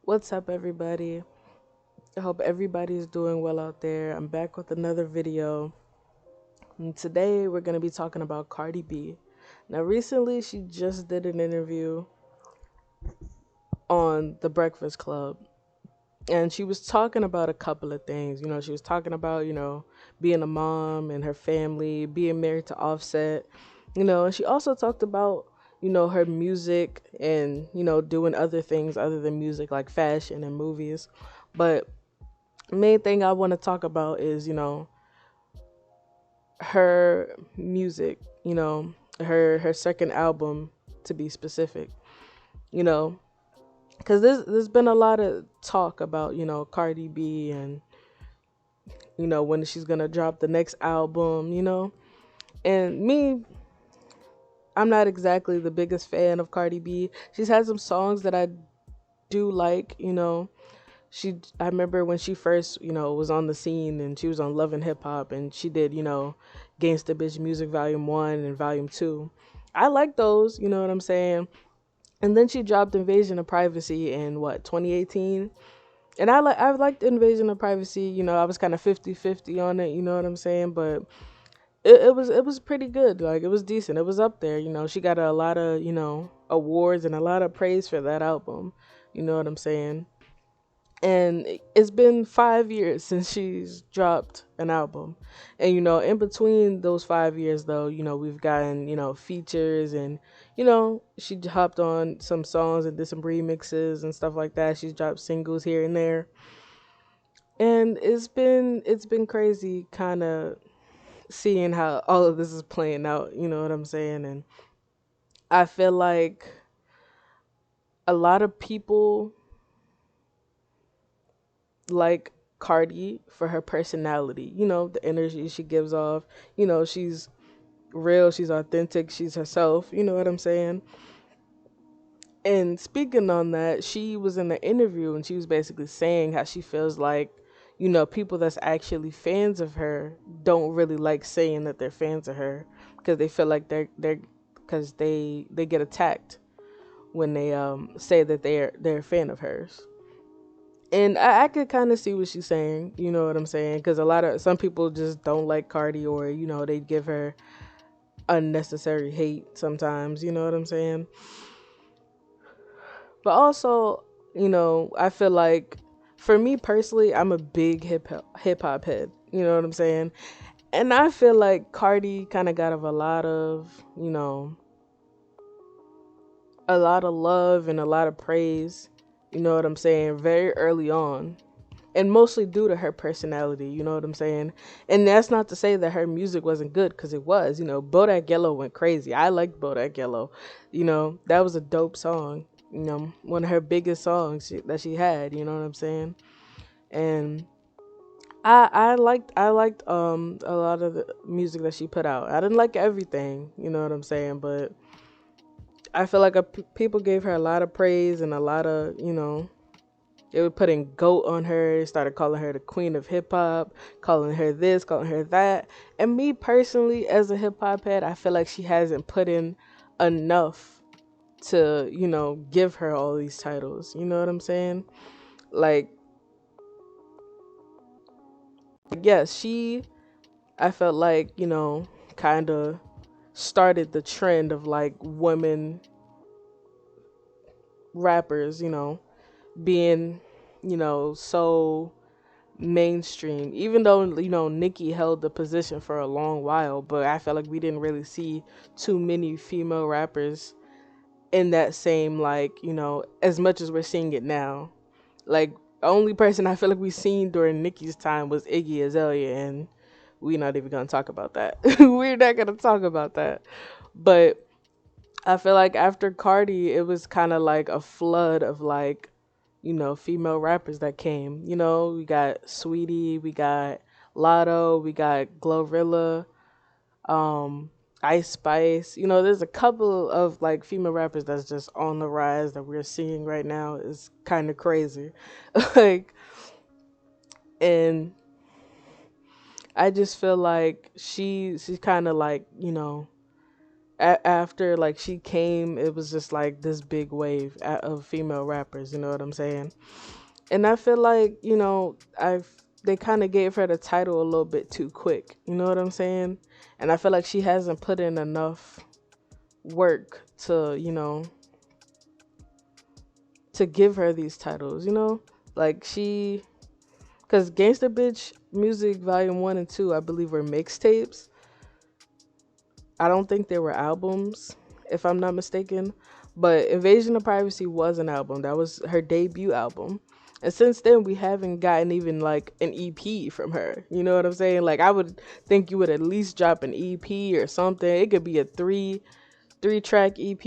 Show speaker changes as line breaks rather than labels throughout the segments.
What's up, everybody? I hope everybody's doing well out there. I'm back with another video. And today, we're going to be talking about Cardi B. Now, recently, she just did an interview on The Breakfast Club. And she was talking about a couple of things. She was talking about, being a mom and her family, being married to Offset. And she also talked about, her music and, doing other things other than music like fashion and movies. But main thing I want to talk about is, her music, her second album to be specific, you know, because there's been a lot of talk about, Cardi B and, when she's gonna drop the next album, and me, I'm not exactly the biggest fan of Cardi B. She's had some songs that I do like, I remember when she first, was on the scene and she was on Love and Hip Hop and she did, Gangsta Bitch Music Volume 1 and Volume 2. I like those, you know what I'm saying? And then she dropped Invasion of Privacy in what, 2018? And I liked Invasion of Privacy, I was kind of 50-50 on it, you know what I'm saying? But it was pretty good. Like, it was decent. It was up there, She got a lot of, awards and a lot of praise for that album. You know what I'm saying? And it's been 5 years since she's dropped an album. And in between those 5 years, though, we've gotten, features, and she hopped on some songs and did some remixes and stuff like that. She's dropped singles here and there. And it's been crazy kind of seeing how all of this is playing out, you know what I'm saying? And I feel like a lot of people like Cardi for her personality, the energy she gives off. She's real, she's authentic, she's herself, you know what I'm saying? And speaking on that, she was in the interview and she was basically saying how she feels like, people that's actually fans of her don't really like saying that they're fans of her because they feel like they're because they get attacked when they say that they're a fan of hers. And I could kind of see what she's saying, you know what I'm saying? Because some people just don't like Cardi, or they give her unnecessary hate sometimes, you know what I'm saying? But also, I feel like for me personally, I'm a big hip hop head, you know what I'm saying? And I feel like Cardi kind of got a lot of, a lot of love and a lot of praise, you know what I'm saying, very early on, and mostly due to her personality, you know what I'm saying? And that's not to say that her music wasn't good, because it was, Bodak Yellow went crazy. I liked Bodak Yellow, that was a dope song, one of her biggest songs that she had, you know what I'm saying? And I liked a lot of the music that she put out. I didn't like everything, you know what I'm saying, but I feel like people gave her a lot of praise and a lot of, they were putting GOAT on her, started calling her the queen of hip hop, calling her this, calling her that. And me personally, as a hip hop head, I feel like she hasn't put in enough to, give her all these titles. You know what I'm saying? Like, yes, I felt like, kind of started the trend of like women rappers, being, so mainstream, even though Nicki held the position for a long while, but I felt like we didn't really see too many female rappers in that same, like, as much as we're seeing it now. Like, the only person I feel like we seen during Nicki's time was Iggy Azalea, and we're not even gonna talk about that. We're not gonna talk about that. But I feel like after Cardi, it was kind of like a flood of like, female rappers that came. We got Sweetie, we got Lotto, we got Glorilla, um, Ice Spice. There's a couple of like female rappers that's just on the rise that we're seeing right now. Is kind of crazy. Like, and I just feel like she's kind of like, after like she came, it was just like this big wave of female rappers. You know what I'm saying? And I feel like I've they kind of gave her the title a little bit too quick. You know what I'm saying? And I feel like she hasn't put in enough work to give her these titles. Like because Gangsta Bitch Music Volume 1 and 2, I believe, were mixtapes. I don't think they were albums, if I'm not mistaken. But Invasion of Privacy was an album. That was her debut album. And since then, we haven't gotten even like an EP from her. You know what I'm saying? Like, I would think you would at least drop an EP or something. It could be a three track EP,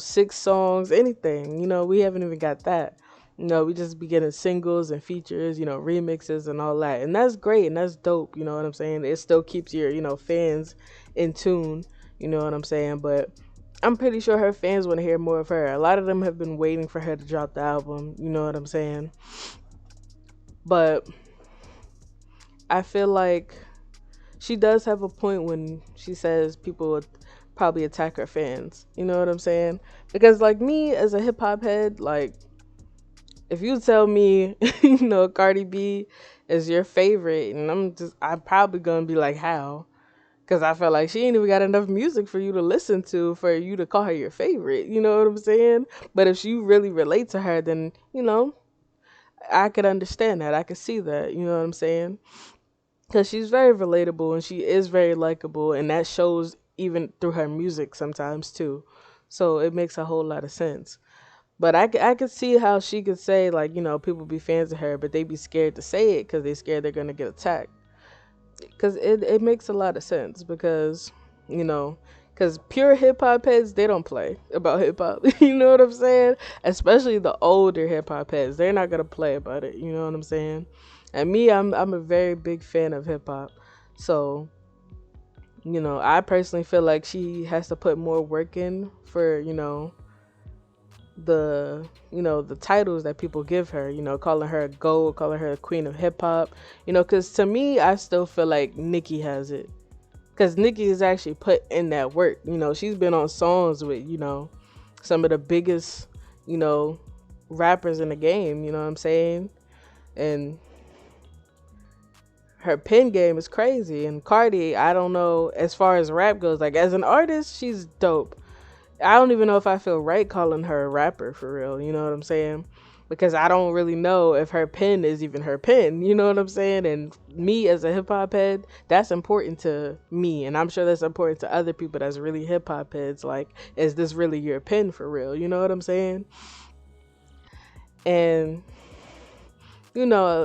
6 songs, anything. We haven't even got that. We just be getting singles and features, remixes and all that. And that's great and that's dope, you know what I'm saying? It still keeps your, fans in tune, you know what I'm saying? But I'm pretty sure her fans want to hear more of her. A lot of them have been waiting for her to drop the album, you know what I'm saying? But I feel like she does have a point when she says people would probably attack her fans. You know what I'm saying? Because like me as a hip hop head, like if you tell me, Cardi B is your favorite, and I'm probably gonna be like, how? Because I feel like she ain't even got enough music for you to listen to for you to call her your favorite. You know what I'm saying? But if you really relate to her, then I could understand that. I could see that. You know what I'm saying? Because she's very relatable and she is very likable, and that shows even through her music sometimes too. So it makes a whole lot of sense. But I could see how she could say, like, people be fans of her, but they be scared to say it because they scared they're going to get attacked. Because it makes a lot of sense because, because pure hip hop heads, they don't play about hip hop. You know what I'm saying? Especially the older hip hop heads. They're not going to play about it. You know what I'm saying? And me, I'm a very big fan of hip hop. So, I personally feel like she has to put more work in for, the titles that people give her, calling her a goat, calling her a queen of hip hop, because to me, I still feel like Nicki has it. Because Nicki has actually put in that work. She's been on songs with, some of the biggest, rappers in the game, you know what I'm saying? And her pen game is crazy. And Cardi, I don't know, as far as rap goes, like as an artist, she's dope. I don't even know if I feel right calling her a rapper for real, you know what I'm saying? Because I don't really know if her pen is even her pen, you know what I'm saying? And me as a hip hop head, that's important to me. And I'm sure that's important to other people that's really hip hop heads. Like, is this really your pen for real? You know what I'm saying? And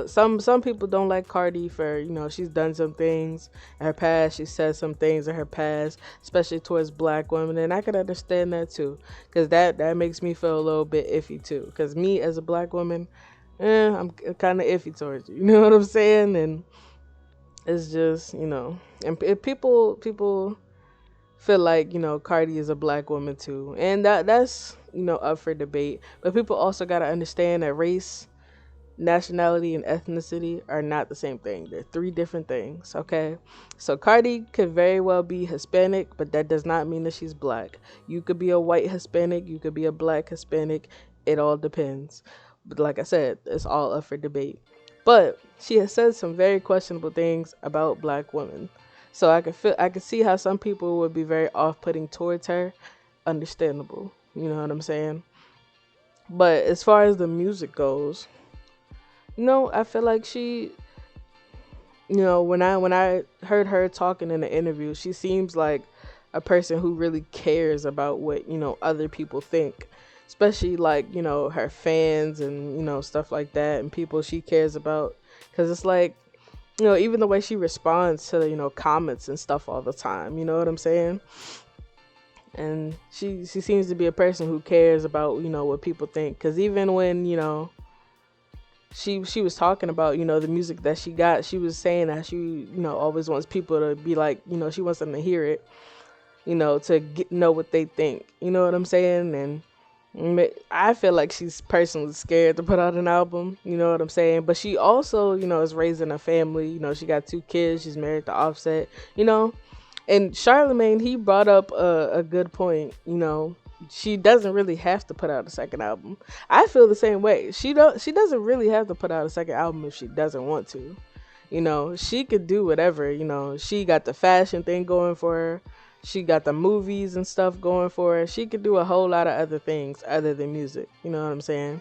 some people don't like Cardi for, she's done some things in her past. She said some things in her past, especially towards black women. And I can understand that too. Because that makes me feel a little bit iffy too. Because me as a black woman, I'm kind of iffy towards you. You know what I'm saying? And it's just, and if people feel like, Cardi is a black woman too. And that's, up for debate. But people also got to understand that race, nationality, and ethnicity are not the same thing. They're three different things, okay? So Cardi could very well be Hispanic, but that does not mean that she's black. You could be a white Hispanic, you could be a black Hispanic. It all depends. But like I said, it's all up for debate. But she has said some very questionable things about black women. So I could see how some people would be very off-putting towards her. Understandable. You know what I'm saying? But as far as the music goes, I feel like she, when I heard her talking in the interview, she seems like a person who really cares about what, other people think, especially like, her fans and, stuff like that, and people she cares about. Because it's like, even the way she responds to, comments and stuff all the time, you know what I'm saying? And she seems to be a person who cares about, what people think. Because even when, she was talking about, the music that she got, she was saying that she, always wants people to be like, she wants them to hear it, to know what they think. You know what I'm saying? And I feel like she's personally scared to put out an album. You know what I'm saying? But she also, is raising a family. She got 2 kids. She's married to Offset. And Charlemagne, he brought up a good point. You know, she doesn't really have to put out a second album. I feel the same way. She doesn't really have to put out a second album if she doesn't want to. You know, she could do whatever. You know, she got the fashion thing going for her. She got the movies and stuff going for her. She could do a whole lot of other things other than music. You know what I'm saying?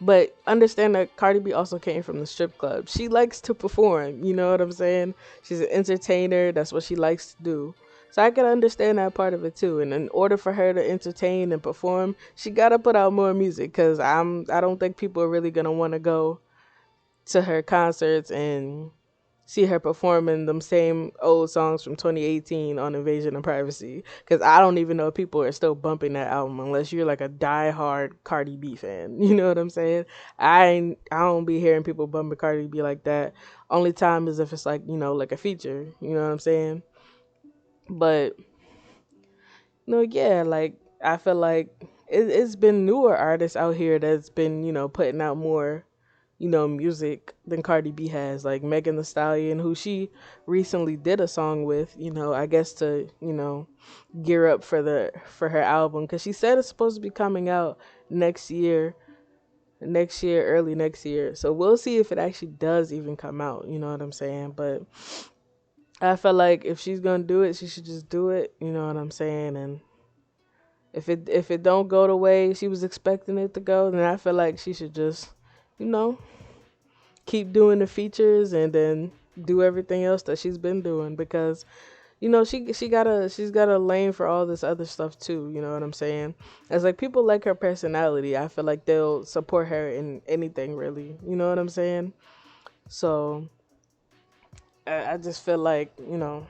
But understand that Cardi B also came from the strip club. She likes to perform, you know what I'm saying? She's an entertainer, that's what she likes to do. So I can understand that part of it too. And in order for her to entertain and perform, she gotta put out more music because I don't think people are really gonna want to go to her concerts and see her performing them same old songs from 2018 on Invasion of Privacy. Because I don't even know if people are still bumping that album unless you're like a diehard Cardi B fan. You know what I'm saying? I don't be hearing people bumping Cardi B like that. Only time is if it's like, you know, like a feature. You know what I'm saying? But no, yeah, like I feel like it's been newer artists out here that's been, you know, putting out more, you know, music than Cardi B has. Like Megan the Stallion, who she recently did a song with, you know, I guess to, you know, gear up for the for her album because she said it's supposed to be coming out next year, early next year. So we'll see if it actually does even come out. You know what I'm saying? But I feel like if she's gonna do it, she should just do it. You know what I'm saying? And if it don't go the way she was expecting it to go, then I feel like she should just, you know, keep doing the features and then do everything else that she's been doing because you know she's got a lane for all this other stuff too. You know what I'm saying? It's like people like her personality. I feel like they'll support her in anything really. You know what I'm saying? So I just feel like, you know,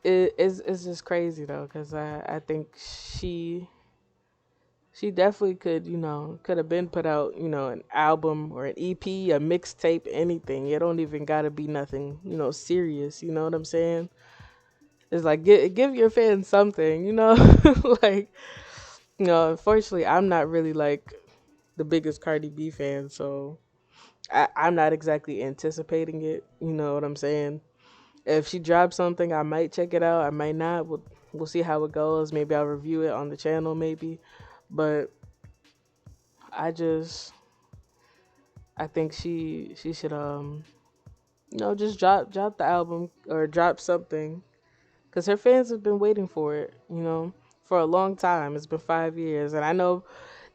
it's just crazy though because I think she definitely could, you know, could have been put out, you know, an album or an EP, a mixtape, anything. It don't even gotta be nothing, you know, serious. You know what I'm saying? It's like give your fans something, you know, like you know. Unfortunately, I'm not really like the biggest Cardi B fan, so I'm not exactly anticipating it. You know what I'm saying? If she drops something, I might check it out. I might not. We'll see how it goes. Maybe I'll review it on the channel, maybe. But I just I think she should you know, just drop the album or drop something because her fans have been waiting for it, you know, for a long time. It's been 5 years, and I know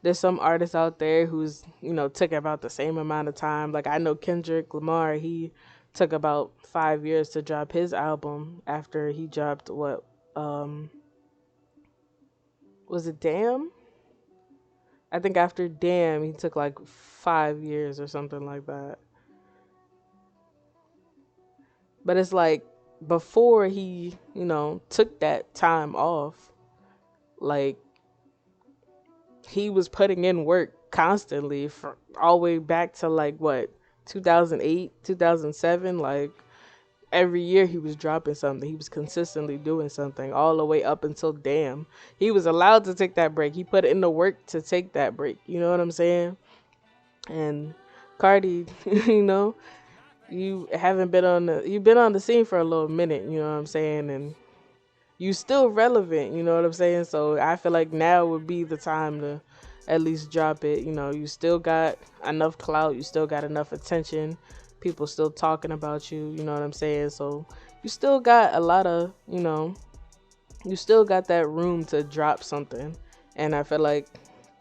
there's some artists out there who's, you know, took about the same amount of time. Like I know Kendrick Lamar, he took about 5 years to drop his album after he dropped what um was it Damn? I think after Damn he took like 5 years or something like that. But it's like before he, you know, took that time off, like he was putting in work constantly for all the way back to like what 2008, 2007. Like every year he was dropping something. He was consistently doing something all the way up until Damn. He was allowed to take that break. He put in the work to take that break. You know what I'm saying? And Cardi, you know, you've been on the scene for a little minute, you know what I'm saying? And you still relevant, you know what I'm saying? So I feel like now would be the time to at least drop it. You know, you still got enough clout, you still got enough attention, people still talking about you, you know what I'm saying? So you still got a lot of, you know, you still got that room to drop something. And I feel like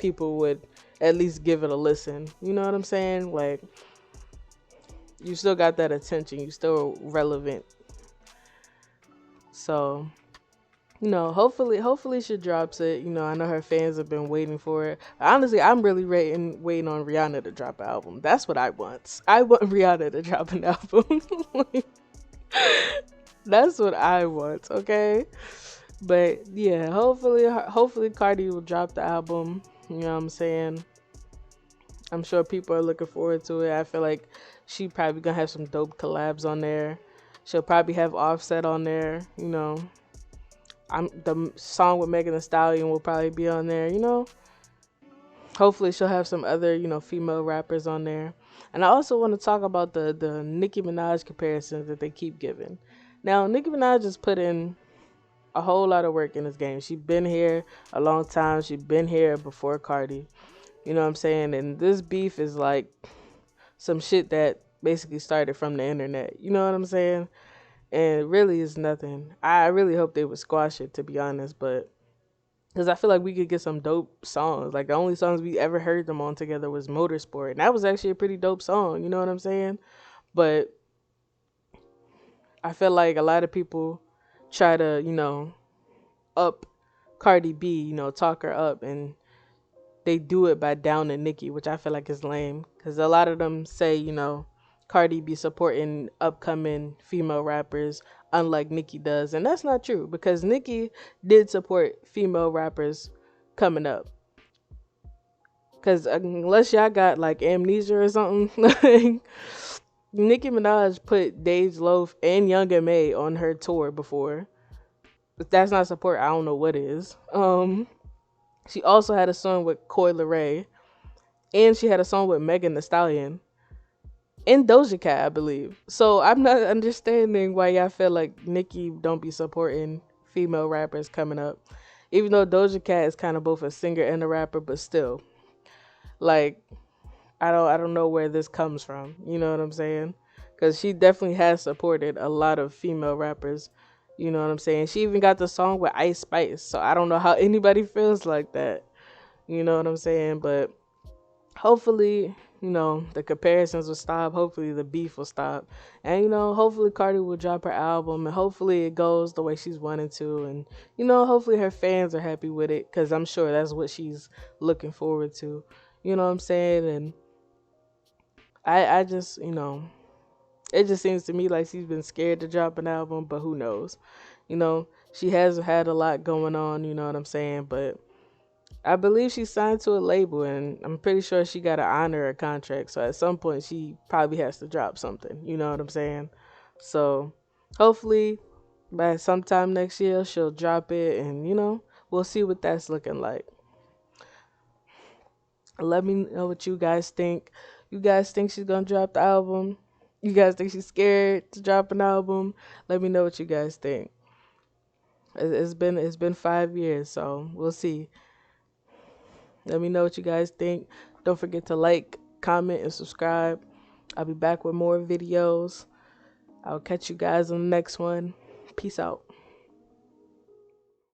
people would at least give it a listen. You know what I'm saying? Like you still got that attention, you still relevant. So you know, hopefully she drops it. You know, I know her fans have been waiting for it. Honestly, I'm really waiting on Rihanna to drop an album. That's what I want. I want Rihanna to drop an album. Like, that's what I want. Okay, but yeah, hopefully Cardi will drop the album. You know what I'm saying? I'm sure people are looking forward to it. I feel like she probably gonna have some dope collabs on there. She'll probably have Offset on there. You know, I'm the song with Megan Thee Stallion will probably be on there, you know. Hopefully she'll have some other, you know, female rappers on there. And I also want to talk about the Nicki Minaj comparisons that they keep giving. Now, Nicki Minaj just put in a whole lot of work in this game. She been here a long time. She been here before Cardi. You know what I'm saying? And this beef is like some shit that basically started from the internet. You know what I'm saying? And it really is nothing. I really hope they would squash it, to be honest, but because I feel like we could get some dope songs. Like the only songs we ever heard them on together was Motorsport, and that was actually a pretty dope song. You know what I'm saying? But I feel like a lot of people try to, up Cardi B, talk her up, and they do it by downing Nicki, which I feel like is lame. Because a lot of them say, Cardi be supporting upcoming female rappers, unlike Nicki does, and that's not true because Nicki did support female rappers coming up. Because unless y'all got like amnesia or something, like Nicki Minaj put Dej Loaf and Young M.A. on her tour before. If that's not support, I don't know what is. She also had a song with Coi Leray, and she had a song with Megan Thee Stallion and Doja Cat, I believe. So I'm not understanding why y'all feel like Nicki don't be supporting female rappers coming up, even though Doja Cat is kind of both a singer and a rapper, but still, like I don't know where this comes from. You know what I'm saying? Because she definitely has supported a lot of female rappers. You know what I'm saying? She even got the song with Ice Spice. So I don't know how anybody feels like that. You know what I'm saying? But hopefully, the comparisons will stop. Hopefully the beef will stop. And, hopefully Cardi will drop her album. And hopefully it goes the way she's wanting to. And, hopefully her fans are happy with it. Because I'm sure that's what she's looking forward to. You know what I'm saying? And I just, it just seems to me like she's been scared to drop an album, but who knows? She has had a lot going on, you know what I'm saying? But I believe she signed to a label, and I'm pretty sure she got to honor her contract. So at some point, she probably has to drop something, you know what I'm saying? So hopefully by sometime next year, she'll drop it, and, we'll see what that's looking like. Let me know what you guys think. You guys think she's gonna drop the album? You guys think she's scared to drop an album? Let me know what you guys think. It's been 5 years, so we'll see. Let me know what you guys think. Don't forget to like, comment, and subscribe. I'll be back with more videos. I'll catch you guys on the next one. Peace out.